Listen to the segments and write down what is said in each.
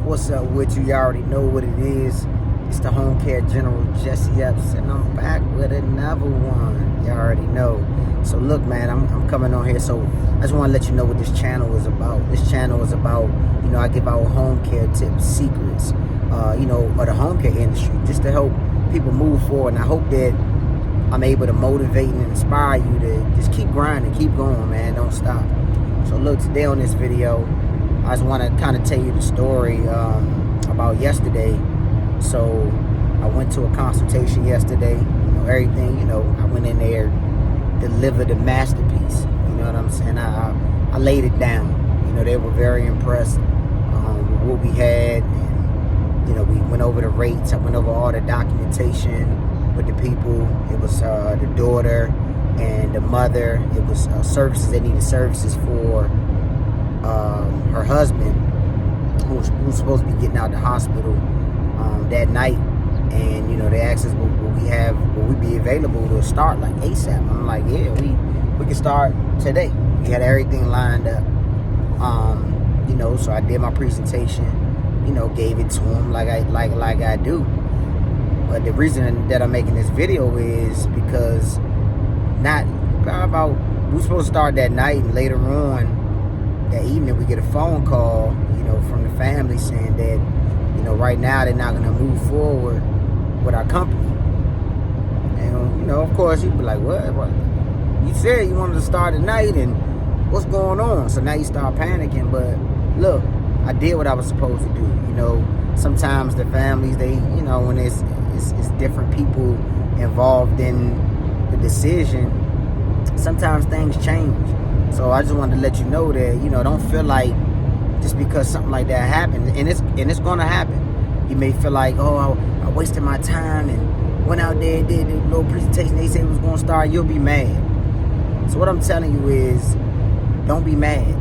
What's up with you? You already know what it is. It's the Home Care General Jesse Epps, and I'm back with another one. You already know. So look, man, I'm coming on here. So I just want to let you know what this channel is about. This channel is about, I give out home care tips, secrets, of the home care industry, just to help people move forward. And I hope that I'm able to motivate and inspire you to just keep grinding, keep going, man. Don't stop. So look, today on this video, I just want to kind of tell you the story about yesterday. So I went to a consultation yesterday. Everything, I went in there, delivered a masterpiece. You know what I'm saying? I laid it down. They were very impressed with what we had. And, we went over the rates. I went over all the documentation with the people. It was the daughter and the mother. It was services. They needed services for her husband, who was supposed to be getting out of the hospital that night. And they asked us, will we be available to start like ASAP? I'm like, yeah, we can start today. We had everything lined up. So I did my presentation, gave it to him like I do. But the reason that I'm making this video is because we were supposed to start that night, and later on that evening we get a phone call, from the family saying that, right now they're not going to move forward with our company. And, of course, you'd be like, what? You said you wanted to start tonight, and what's going on? So now you start panicking. But look, I did what I was supposed to do. Sometimes the families, they, when it's different people involved in the decision, sometimes things change. So I just wanted to let you know that, don't feel like just because something like that happened, and it's going to happen. You may feel like, oh, I wasted my time and went out there, did a little presentation. They said it was going to start. You'll be mad. So what I'm telling you is, don't be mad.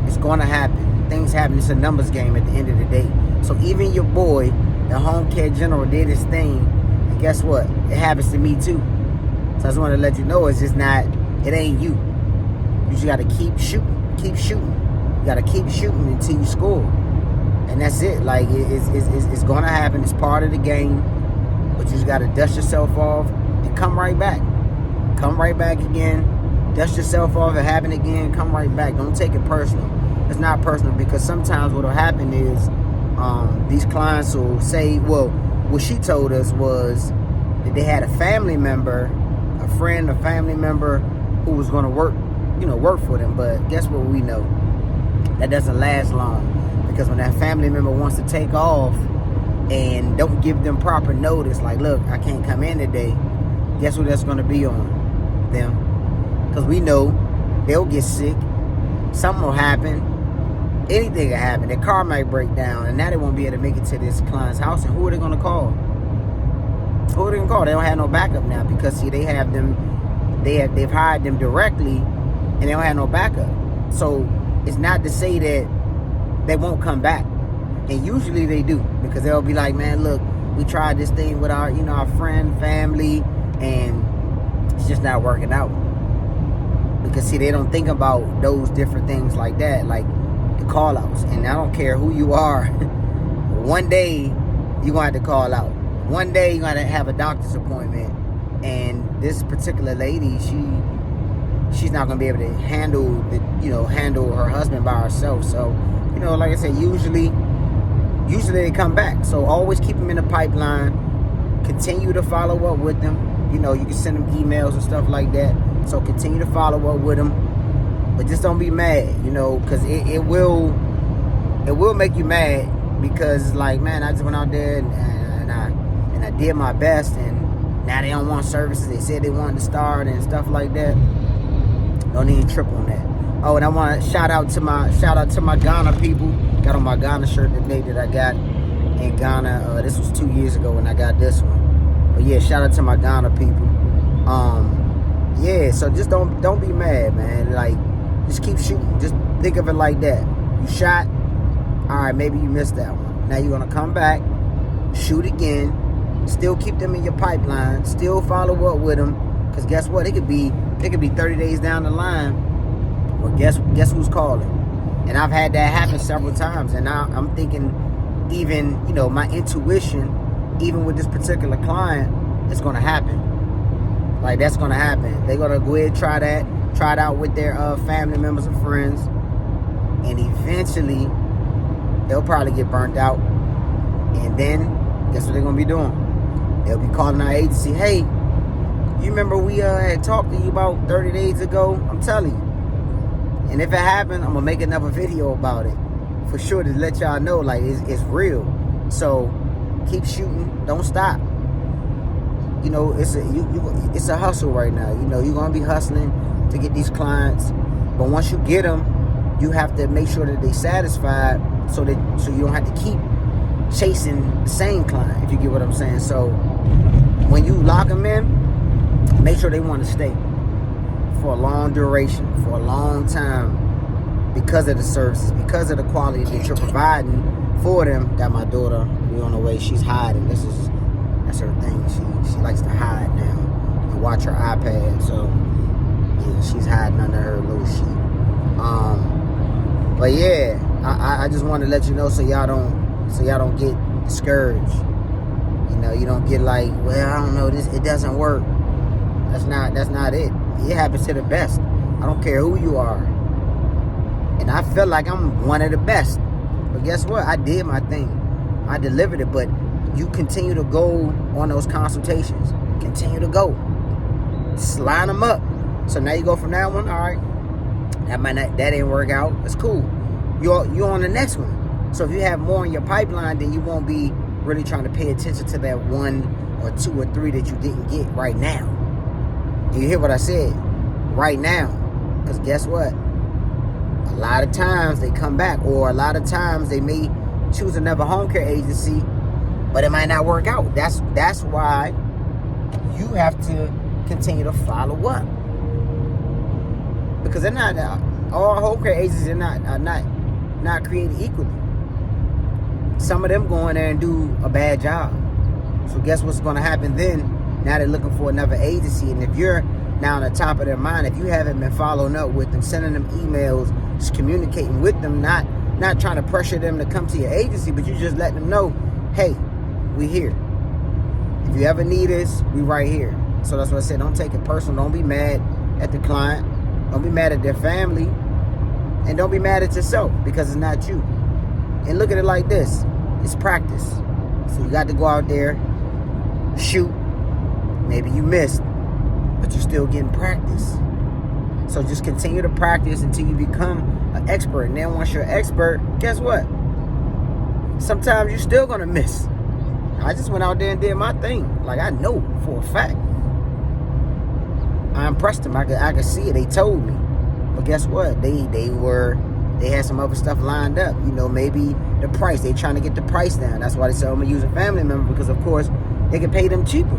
It's going to happen. Things happen. It's a numbers game at the end of the day. So even your boy, the Home Care General, did his thing, and guess what? It happens to me too. So I just want to let you know, it ain't you. You just got to keep shooting. Keep shooting. You got to keep shooting until you score. And that's it. Like, it's going to happen. It's part of the game. But you just got to dust yourself off and come right back. Come right back again. Dust yourself off. It happen again. Come right back. Don't take it personal. It's not personal, because sometimes what will happen is these clients will say, well, what she told us was that they had a family member, a friend, a family member who was going to work for them. But guess what we know? That doesn't last long. Because when that family member wants to take off and don't give them proper notice, like, look, I can't come in today, guess what that's going to be on them? Because we know they'll get sick, something will happen, anything will happen. Their car might break down, and now they won't be able to make it to this client's house. And who are they going to call? Who are they going to call? They don't have no backup now, because see, they've hired them directly, and they don't have no backup. So it's not to say that they won't come back. And usually they do, because they'll be like, man, look, we tried this thing with our, our friend, family, and it's just not working out. Because see, they don't think about those different things like that, like the call outs. And I don't care who you are, one day you're going to have to call out. One day you're going to have a doctor's appointment, and this particular lady, she's not going to be able to handle her husband by herself. So, like I said, usually they come back. So always keep them in the pipeline. Continue to follow up with them. You can send them emails and stuff like that. So continue to follow up with them. But just don't be mad, because it will make you mad, because it's like, man, I just went out there and I did my best, and now they don't want services. They said they wanted to start and stuff like that. Don't even trip on that. Oh, and I want to shout out to my Ghana people. Got on my Ghana shirt today that I got in Ghana. This was 2 years ago when I got this one. But yeah, shout out to my Ghana people. Yeah, so just don't be mad, man. Like, just keep shooting. Just think of it like that. You shot. All right, maybe you missed that one. Now you're gonna come back, shoot again. Still keep them in your pipeline. Still follow up with them, because guess what? It could be 30 days down the line. Well, guess who's calling? And I've had that happen several times. And now I'm thinking, even, you know, my intuition, even with this particular client, it's going to happen. Like, that's going to happen. They're going to go ahead and try it out with their family members and friends. And eventually, they'll probably get burnt out. And then, guess what they're going to be doing? They'll be calling our agency, hey, you remember we had talked to you about 30 days ago? I'm telling you. And if it happens, I'm going to make another video about it. For sure, to let y'all know, like, it's real. So, keep shooting. Don't stop. You know, it's a hustle right now. You know, you're going to be hustling to get these clients. But once you get them, you have to make sure that they're satisfied so you don't have to keep chasing the same client, if you get what I'm saying. So, when you lock them in, make sure they want to stay for a long duration, for a long time, because of the services, because of the quality that you're providing for them. Got my daughter, we on the way, she's hiding. That's her thing. She likes to hide now and watch her iPad. So yeah, she's hiding under her little sheet. But yeah, I just want to let you know so y'all don't get discouraged. You know, you don't get like, well, I don't know, it doesn't work. That's not it. It happens to the best. I don't care who you are. And I feel like I'm one of the best. But guess what? I did my thing. I delivered it. But you continue to go on those consultations. Continue to go. Just line them up. So now you go from that one. All right. That didn't work out. That's cool. You're on the next one. So if you have more in your pipeline, then you won't be really trying to pay attention to that 1 or 2 or 3 that you didn't get right now. Do you hear what I said? Right now. Because guess what? A lot of times they come back, or a lot of times they may choose another home care agency, but it might not work out. That's why you have to continue to follow up. Because they're not all home care agencies are not created equally. Some of them go in there and do a bad job. So guess what's going to happen then? Now they're looking for another agency, and if you're now on the top of their mind, if you haven't been following up with them, sending them emails, just communicating with them, not trying to pressure them to come to your agency, but you just letting them know, hey, we here. If you ever need us, we right here. So that's what I said. Don't take it personal. Don't be mad at the client. Don't be mad at their family. And don't be mad at yourself because it's not you. And look at it like this. It's practice. So you got to go out there, shoot. Maybe you missed, but you're still getting practice. So just continue to practice until you become an expert. And then once you're an expert, guess what? Sometimes you're still going to miss. I just went out there and did my thing. Like, I know for a fact. I impressed them. I could see it. They told me. But guess what? They had some other stuff lined up. You know, maybe the price. They trying to get the price down. That's why they said I'm going to use a family member, because, of course, they can pay them cheaper.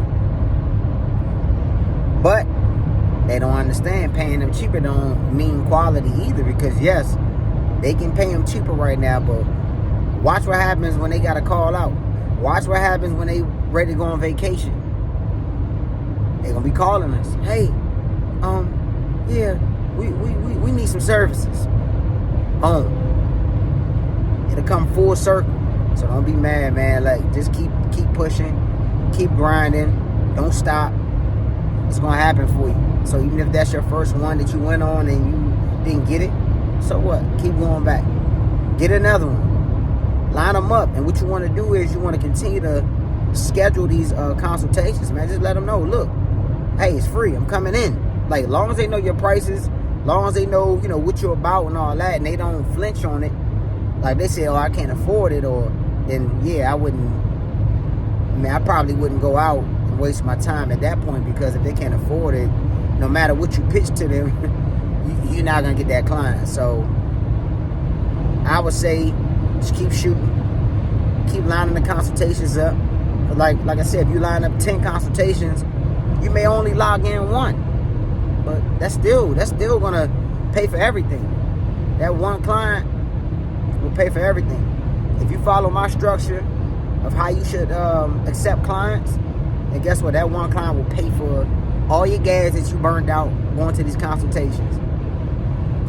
But they don't understand paying them cheaper don't mean quality either, because yes, they can pay them cheaper right now, but watch what happens when they got to call out. Watch what happens when they ready to go on vacation. They're going to be calling us. Hey, yeah, we need some services. It'll come full circle. So don't be mad, man. Like, just keep pushing, keep grinding, don't stop. It's going to happen for you. So even if that's your first one that you went on and you didn't get it, so what? Keep going back. Get another one. Line them up. And what you want to do is you want to continue to schedule these consultations, man. Just let them know, look, hey, it's free. I'm coming in. Like, as long as they know your prices, as long as they know, you know, what you're about and all that, and they don't flinch on it. Like, they say, oh, I can't afford it, or then, yeah, I probably wouldn't go out and waste my time at that point, because if they can't afford it, no matter what you pitch to them, you're not going to get that client. So I would say just keep shooting. Keep lining the consultations up. But like I said, if you line up 10 consultations, you may only log in 1. But that's still going to pay for everything. That one client will pay for everything. If you follow my structure of how you should accept clients, and guess what? That one client will pay for all your gas that you burned out going to these consultations.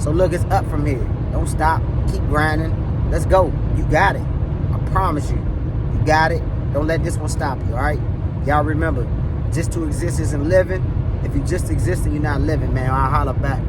So look, it's up from here. Don't stop. Keep grinding. Let's go. You got it. I promise you. You got it. Don't let this one stop you, all right? Y'all remember, just to exist isn't living. If you just existing, you're not living, man. I'll holler back.